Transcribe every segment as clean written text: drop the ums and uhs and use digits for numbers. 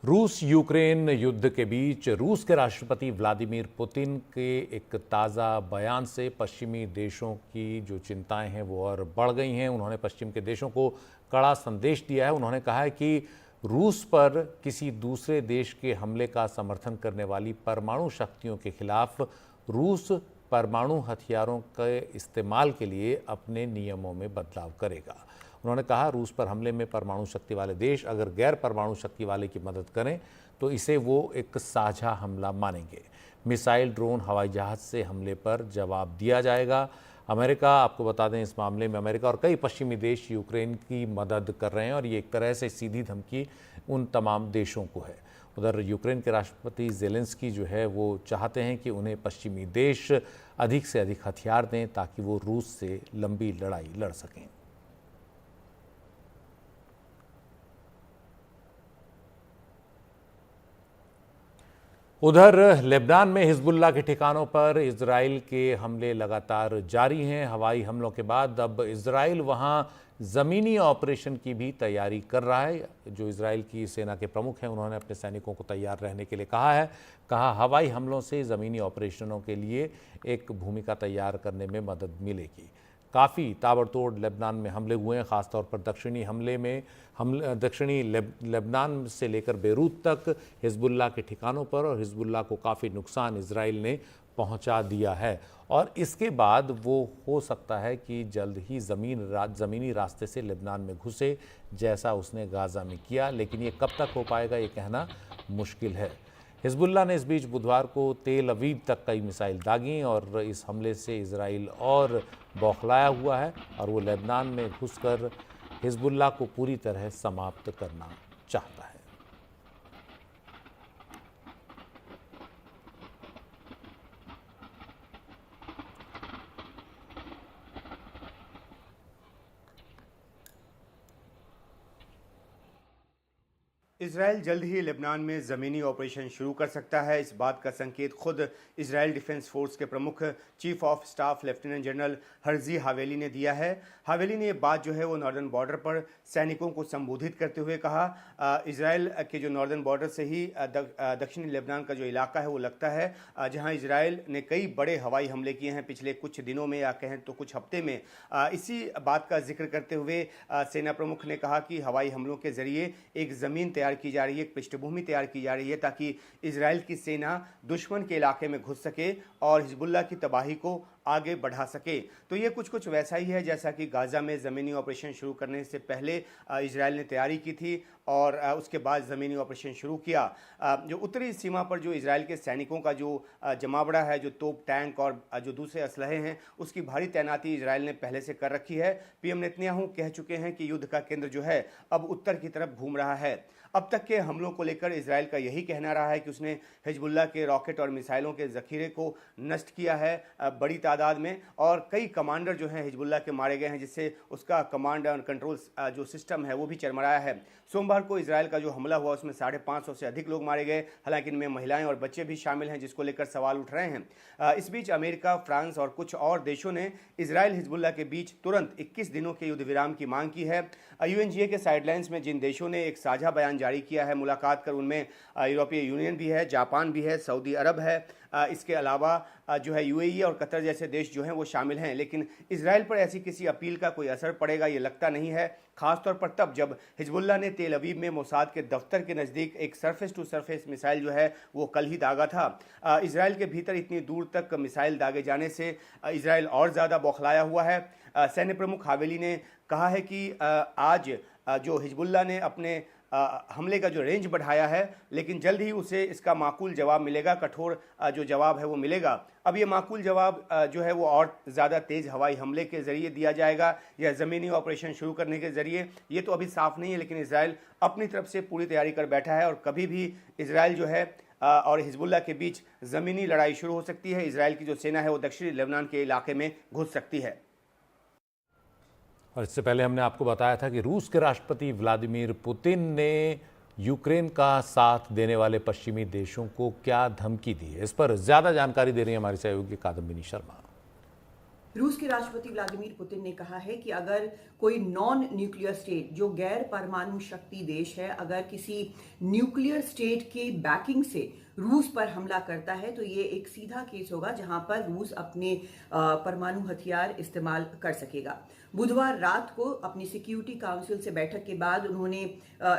रूस यूक्रेन युद्ध के बीच रूस के राष्ट्रपति व्लादिमीर पुतिन के एक ताज़ा बयान से पश्चिमी देशों की जो चिंताएं हैं वो और बढ़ गई हैं। उन्होंने पश्चिम के देशों को कड़ा संदेश दिया है। उन्होंने कहा है कि रूस पर किसी दूसरे देश के हमले का समर्थन करने वाली परमाणु शक्तियों के खिलाफ रूस परमाणु हथियारों के इस्तेमाल के लिए अपने नियमों में बदलाव करेगा। उन्होंने कहा, रूस पर हमले में परमाणु शक्ति वाले देश अगर गैर परमाणु शक्ति वाले की मदद करें तो इसे वो एक साझा हमला मानेंगे। मिसाइल, ड्रोन, हवाई जहाज से हमले पर जवाब दिया जाएगा। अमेरिका, आपको बता दें, इस मामले में अमेरिका और कई पश्चिमी देश यूक्रेन की मदद कर रहे हैं और ये एक तरह से सीधी धमकी उन तमाम देशों को है। उधर यूक्रेन के राष्ट्रपति ज़ेलेंस्की जो है वो चाहते हैं कि उन्हें पश्चिमी देश अधिक से अधिक हथियार दें ताकि वो रूस से लंबी लड़ाई लड़ सकें। उधर लेबनान में हिजबुल्लाह के ठिकानों पर इजराइल के हमले लगातार जारी हैं। हवाई हमलों के बाद अब इजराइल वहां ज़मीनी ऑपरेशन की भी तैयारी कर रहा है। जो इजराइल की सेना के प्रमुख हैं उन्होंने अपने सैनिकों को तैयार रहने के लिए कहा है। कहा, हवाई हमलों से ज़मीनी ऑपरेशनों के लिए एक भूमिका तैयार करने में मदद मिलेगी। काफ़ी ताबड़तोड़ लेबनान में हमले हुए हैं, ख़ासतौर पर दक्षिणी लेबनान से लेकर बेरूत तक हिजबुल्लाह के ठिकानों पर, और हिजबुल्लाह को काफ़ी नुकसान इजराइल ने पहुंचा दिया है। और इसके बाद वो हो सकता है कि जल्द ही ज़मीनी रास्ते से लेबनान में घुसे, जैसा उसने गाज़ा में किया। लेकिन ये कब तक हो पाएगा ये कहना मुश्किल है। हिजबुल्लाह ने इस बीच बुधवार को तेल अवीव तक कई मिसाइल दागी और इस हमले से इजराइल और बौखलाया हुआ है और वो लेबनान में घुसकर हिजबुल्लाह को पूरी तरह समाप्त करना चाहता है। इजराइल जल्द ही लेबनान में ज़मीनी ऑपरेशन शुरू कर सकता है। इस बात का संकेत खुद इजराइल डिफेंस फोर्स के प्रमुख chief of staff lieutenant general Herzi Halevi ने दिया है। हावेली ने ये बात जो है वो नॉर्दर्न बॉर्डर पर सैनिकों को संबोधित करते हुए कहा, इजराइल के जो नॉर्दर्न बॉर्डर से ही दक्षिणी लेबनान का जो इलाका है वो लगता है जहाँ इजराइल ने कई बड़े हवाई हमले किए हैं पिछले कुछ दिनों में या कहें तो कुछ हफ्ते में। इसी बात का जिक्र करते हुए सेना प्रमुख ने कहा कि हवाई हमलों के जरिए एक ज़मीन तैयार की जा रही है, एक पृष्ठभूमि तैयार की जा रही है ताकि इजराइल की सेना दुश्मन के इलाके में घुस सके और हिजबुल्लाह की तबाही को आगे बढ़ा सके। तो ये कुछ वैसा ही है जैसा कि गाज़ा में ज़मीनी ऑपरेशन शुरू करने से पहले इजराइल ने तैयारी की थी और उसके बाद ज़मीनी ऑपरेशन शुरू किया। जो उत्तरी सीमा पर जो इजराइल के सैनिकों का जो जमावड़ा है, जो तोप, टैंक और जो दूसरे असलहे हैं, उसकी भारी तैनाती इजराइल ने पहले से कर रखी है। पीएम नेतन्याहू कह चुके हैं कि युद्ध का केंद्र जो है अब उत्तर की तरफ घूम रहा है। अब तक के हमलों को लेकर इजराइल का यही कहना रहा है कि उसने हिजबुल्लाह के रॉकेट और मिसाइलों के ज़ख़ीरे को नष्ट किया है बड़ी तादाद में, और कई कमांडर जो हैं हिजबुल्लाह के मारे गए हैं, जिससे उसका कमांड एंड कंट्रोल जो सिस्टम है वो भी चरमराया है। सोमवार को इजराइल का जो हमला हुआ उसमें 550 से अधिक लोग मारे गए, हालांकि इनमें महिलाएं और बच्चे भी शामिल हैं, जिसको लेकर सवाल उठ रहे हैं। इस बीच अमेरिका, फ्रांस और कुछ और देशों ने इजराइल हिजबुल्लाह के बीच तुरंत 21 दिनों के युद्ध विराम की मांग की है। यूएनजीए के साइडलाइंस में जिन देशों ने एक साझा बयान जारी किया है मुलाकात कर, उनमें यूरोपीय यूनियन भी है, जापान भी है, सऊदी अरब है, इसके अलावा जो है यूएई और कतर जैसे देश जो हैं वो शामिल हैं। लेकिन इजराइल पर ऐसी किसी अपील का कोई असर पड़ेगा ये लगता नहीं है, खासतौर पर तब जब हिजबुल्लाह ने तेल अवीव में मोसाद के दफ्तर के नज़दीक एक सरफेस टू सरफेस मिसाइल जो है वो कल ही दागा था। इजराइल के भीतर इतनी दूर तक मिसाइल दागे जाने से इजराइल और ज़्यादा बौखलाया हुआ है। सैन्य प्रमुख हावेली ने कहा है कि आज जो हिजबुल्लाह ने अपने हमले का जो रेंज बढ़ाया है, लेकिन जल्द ही उसे इसका माकूल जवाब मिलेगा, कठोर जो जवाब है वो मिलेगा। अब ये माकूल जवाब जो है वो और ज़्यादा तेज़ हवाई हमले के ज़रिए दिया जाएगा या ज़मीनी ऑपरेशन शुरू करने के ज़रिए, ये तो अभी साफ नहीं है। लेकिन इजराइल अपनी तरफ से पूरी तैयारी कर बैठा है और कभी भी इजराइल जो है और हिजबुल्लाह के बीच ज़मीनी लड़ाई शुरू हो सकती है। इजराइल की जो सेना है वो दक्षिणी लेबनान के इलाके में घुस सकती है। और इससे पहले हमने आपको बताया था कि रूस के राष्ट्रपति व्लादिमीर पुतिन ने यूक्रेन का साथ देने वाले पश्चिमी देशों को क्या धमकी दी है, इस पर ज़्यादा जानकारी दे रही है हमारी सहयोगी कादम्बिनी शर्मा। रूस के राष्ट्रपति व्लादिमीर पुतिन ने कहा है कि अगर कोई नॉन न्यूक्लियर स्टेट, जो गैर परमाणु शक्ति देश है, अगर किसी न्यूक्लियर स्टेट के बैकिंग से रूस पर हमला करता है तो ये एक सीधा केस होगा जहां पर रूस अपने परमाणु हथियार इस्तेमाल कर सकेगा। बुधवार रात को अपनी सिक्योरिटी काउंसिल से बैठक के बाद उन्होंने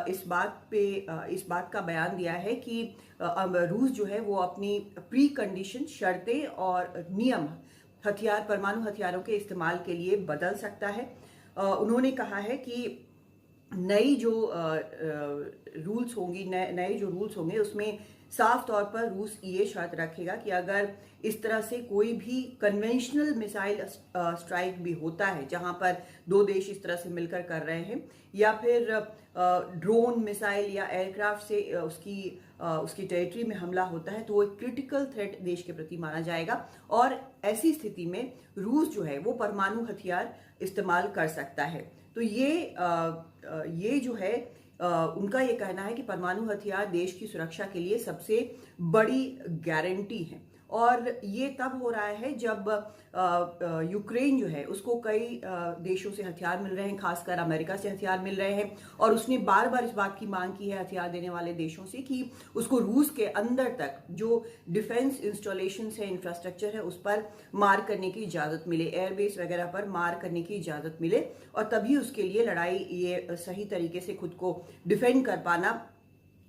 इस बात का बयान दिया है कि रूस जो है वो अपनी प्री कंडीशन, शर्तें और नियम परमाणु हथियारों के इस्तेमाल के लिए बदल सकता है। उन्होंने कहा है कि नई जो रूल्स होंगी, नए जो रूल्स होंगे उसमें साफ तौर पर रूस ये शर्त रखेगा कि अगर इस तरह से कोई भी कन्वेंशनल मिसाइल स्ट्राइक भी होता है जहां पर दो देश इस तरह से मिलकर कर रहे हैं, या फिर ड्रोन मिसाइल या एयरक्राफ्ट से उसकी टेरिटरी में हमला होता है, तो वो एक क्रिटिकल थ्रेट देश के प्रति माना जाएगा और ऐसी स्थिति में रूस जो है वो परमाणु हथियार इस्तेमाल कर सकता है। तो ये जो है उनका ये कहना है कि परमाणु हथियार देश की सुरक्षा के लिए सबसे बड़ी गारंटी है और ये तब हो रहा है जब यूक्रेन जो है उसको कई देशों से हथियार मिल रहे हैं, खासकर अमेरिका से हथियार मिल रहे हैं और उसने बार बार इस बात की मांग की है हथियार देने वाले देशों से कि उसको रूस के अंदर तक जो डिफेंस इंस्टॉलेशंस है, इंफ्रास्ट्रक्चर है, उस पर मार करने की इजाज़त मिले, एयरबेस वगैरह पर मार करने की इजाज़त मिले और तभी उसके लिए लड़ाई ये सही तरीके से खुद को डिफेंड कर पाना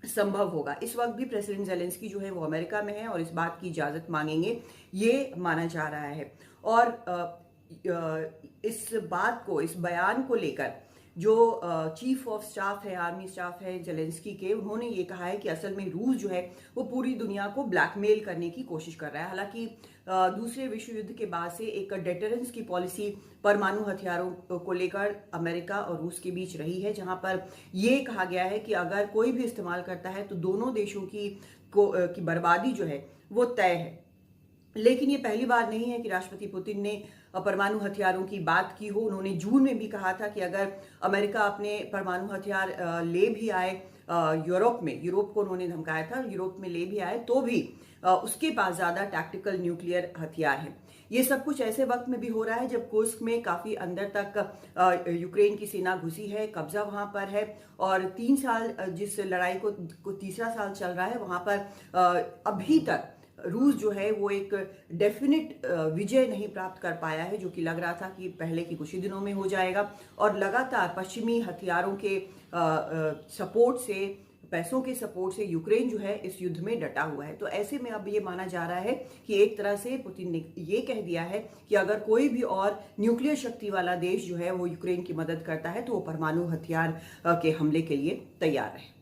संभव होगा। इस वक्त भी प्रेसिडेंट ज़ेलेंस्की जो है वो अमेरिका में है और इस बात की इजाज़त मांगेंगे, ये माना जा रहा है। और इस बयान को लेकर जो चीफ ऑफ स्टाफ है, आर्मी स्टाफ है ज़ेलेंस्की के, उन्होंने ये कहा है कि असल में रूस जो है वो पूरी दुनिया को ब्लैकमेल करने की कोशिश कर रहा है। हालांकि दूसरे विश्व युद्ध के बाद से एक डेटरेंस की पॉलिसी परमाणु हथियारों को लेकर अमेरिका और रूस के बीच रही है, जहां पर ये कहा गया है कि अगर कोई भी इस्तेमाल करता है तो दोनों देशों की बर्बादी जो है वो तय है। लेकिन ये पहली बार नहीं है कि राष्ट्रपति पुतिन ने परमाणु हथियारों की बात की हो। उन्होंने जून में भी कहा था कि अगर अमेरिका अपने परमाणु हथियार ले भी आए यूरोप को उन्होंने धमकाया था, यूरोप में ले भी आए तो भी उसके पास ज़्यादा टैक्टिकल न्यूक्लियर हथियार हैं। ये सब कुछ ऐसे वक्त में भी हो रहा है जब कुर्स्क में काफ़ी अंदर तक यूक्रेन की सेना घुसी है, कब्जा वहाँ पर है और 3 साल जिस लड़ाई को तीसरा साल चल रहा है वहाँ पर अभी तक रूस जो है वो एक डेफिनेट विजय नहीं प्राप्त कर पाया है, जो कि लग रहा था कि पहले की कुछ ही दिनों में हो जाएगा। और लगातार पश्चिमी हथियारों के सपोर्ट से, पैसों के सपोर्ट से यूक्रेन जो है इस युद्ध में डटा हुआ है। तो ऐसे में अब ये माना जा रहा है कि एक तरह से पुतिन ने ये कह दिया है कि अगर कोई भी और न्यूक्लियर शक्ति वाला देश जो है वो यूक्रेन की मदद करता है तो वो परमाणु हथियार के हमले के लिए तैयार है।